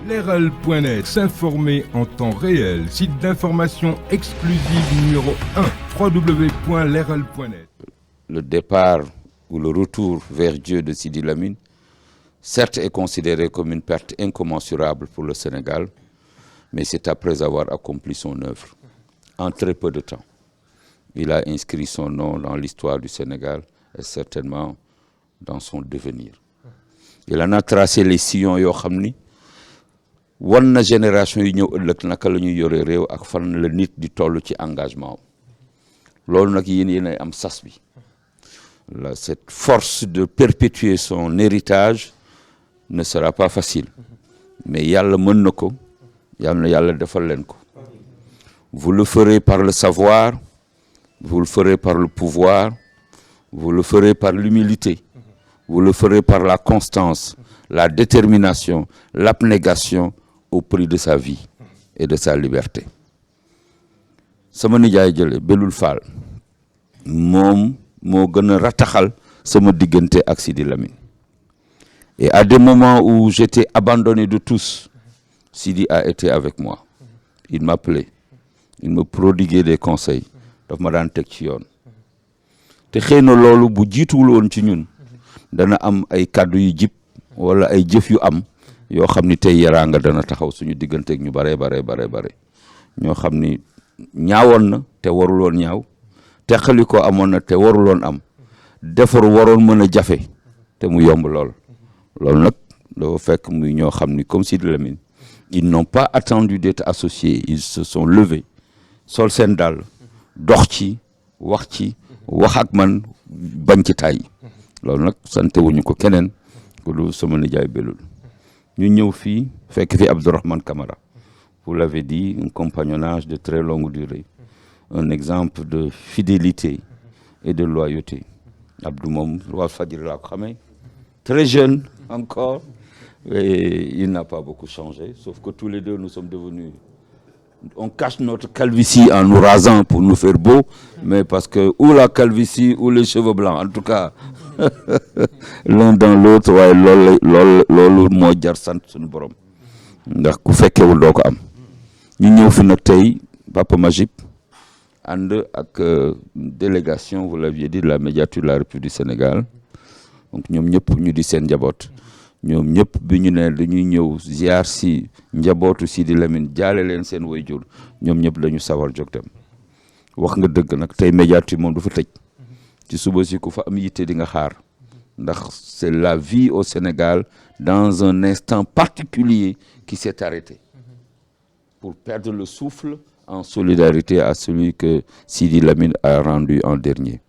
Leral.net, s'informer en temps réel, site d'information exclusive numéro 1, www.leral.net. Le départ ou le retour vers Dieu de Sidi Lamine, certes est considéré comme une perte incommensurable pour le Sénégal, mais c'est après avoir accompli son œuvre en très peu de temps. Il a inscrit son nom dans l'histoire du Sénégal et certainement dans son devenir. Il en a tracé les sillons yoo xam ni wan na génération yi ñëw ëllëg naka la ñuy yore réew ak fan la nit di toll ci engagement loolu nag yéen am sas bi cette force de perpétuer son héritage ne sera pas facile mais yàlla mën na ko yàlla defal leen ko. Vous le ferez par le savoir, vous le ferez par le pouvoir, vous le ferez par l'humilité, vous le ferez par la constance, la détermination, l'abnégation au prix de sa vie et de sa liberté. Sama nijaay jële Belul Fall moom moo gën a rataxal sama diggante ak Sidi Lamine. Et à des moments où j'étais abandonné de tous, Sidi a été avec moi. Il m'appelait, il me prodiguait des conseils, daf ma daan teg ci yoon. Te xëy na loolu bu jiituwul woon ci ñun dana am ay kàddu yu jib wala ay jëf yu am yoo xam ni tey yaraanga dana taxaw suñu digganteeg ñu bare ñoo xam ni ñaawoon na te waruloon ñaaw teqali ko amoon na te waruloon am defaru waroon mën a jafe te mu yomb loolu nag dafa fekk muy ñoo xam ni comme Sidi Lamine ils n'ont pas attendu d'être associés, ils se sont levés sol seen dal dox ci wax ak man bañ ci tay loolu nag sante wuñu ko keneen ku du sama nijaay Belul ñu ñëw fii fekk fi Abdourahmane Camara, vous l'avez dit, un compagnonnage de très longue durée, un exemple de fidélité et de loyauté. Abdou moom Walfadjri laa ko xamee très jeune encore et il n'a pas beaucoup changé sauf que tous les deux nous sommes devenus, on cache notre calvitie en nous rasant pour nous faire beau, mais parce que ou la calvitie ou les cheveux blancs, en tout cas l'un dans l'autre waaye loolu moo jar sant suñu borom ndax ku fekkewul doo ko am. ñu ñëw fi nag tey Papa Magib ànd ak délégation, vous l'aviez dit, de la médiature de la République du Sénégal, donc ñoom ñëpp ñu di seen njaboot ñoom ñëpp bi ñu ne dañuy ñëw ziar si njabootu Sidi Lamine jaale leen seen wayjur ñoom ñëpp dañu sawar jóg dem. Wax nga dëgg nag tey médiature moom du fa tëj ci suba si ku fa am yitte di nga xaar ndax c'est la vie au Sénégal dans un instant particulier qui s'est arrêté pour perdre le souffle en solidarité à celui que Sidi Lamine a rendu en dernier.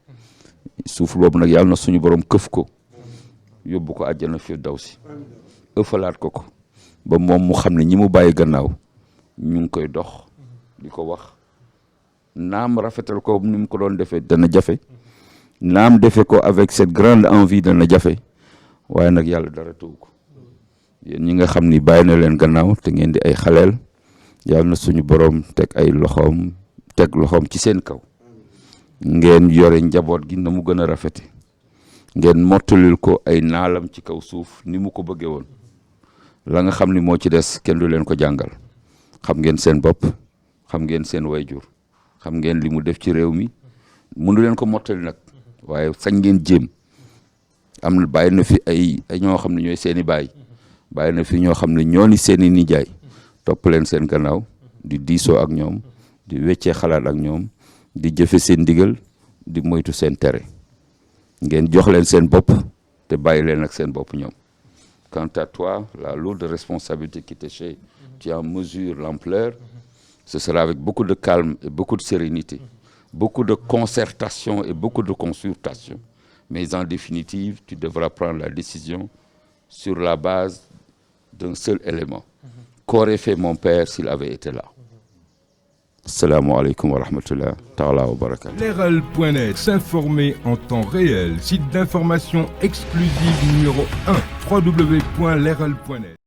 Souffle boobu nag yàlla na suñu borom këf ko yóbbu ko àjjana firdawsi ëffalaat ko ba moom mu xam ne ñi mu bàyyi gannaaw ñu ngi koy dox di ko wax naam rafetal ko ni mu ko doon defee dana jafe naam defe ko avec cette grande envie dana jafe waaye nag yàlla dara tëw ko yéen ñi nga xam ni bàyyi na leen gannaaw te ngeen di ay xaleel yàlla na suñu borom teg loxoom ci seen kaw ngeen yore njaboot gi na mu gën a rafete ngeen mottalil ko ay naalam ci kaw suuf ni mu ko bëggee woon la nga xam ni moo ci des kenn du leen ko jàngal xam ngeen seen bopp xam ngeen seen wayjur xam ngeen li mu def ci réew mi mënu leen ko mottali nag waaye sañ ngeen jéem am na bàyyi na fi ay ñoo xam ne ñooy seeni baay bàyyi na fi ñoo xam ne ñoo ni seeni nijaay topp leen seen gannaaw di diisoo ak ñoom di weccee xalaat ak ñoom di jëfe seen ndigal di moytu seen tere ngeen jox leen seen bopp te bàyyi leen ak seen bopp ñoom. Quant à toi, la lourde responsabilité qui t'échappe, tu en mesures l'ampleur. Ce sera avec beaucoup de calme et beaucoup de sérénité, beaucoup de concertation et beaucoup de consultation. Mais en définitive, tu devras prendre la décision sur la base d'un seul élément. Qu'aurait fait mon père s'il avait été là? Assalamu alaikum wa rahmatullah ta'ala wa barakatuh. Leral.net, s'informer en temps réel, site d'information exclusive numéro 1, www.leral.net.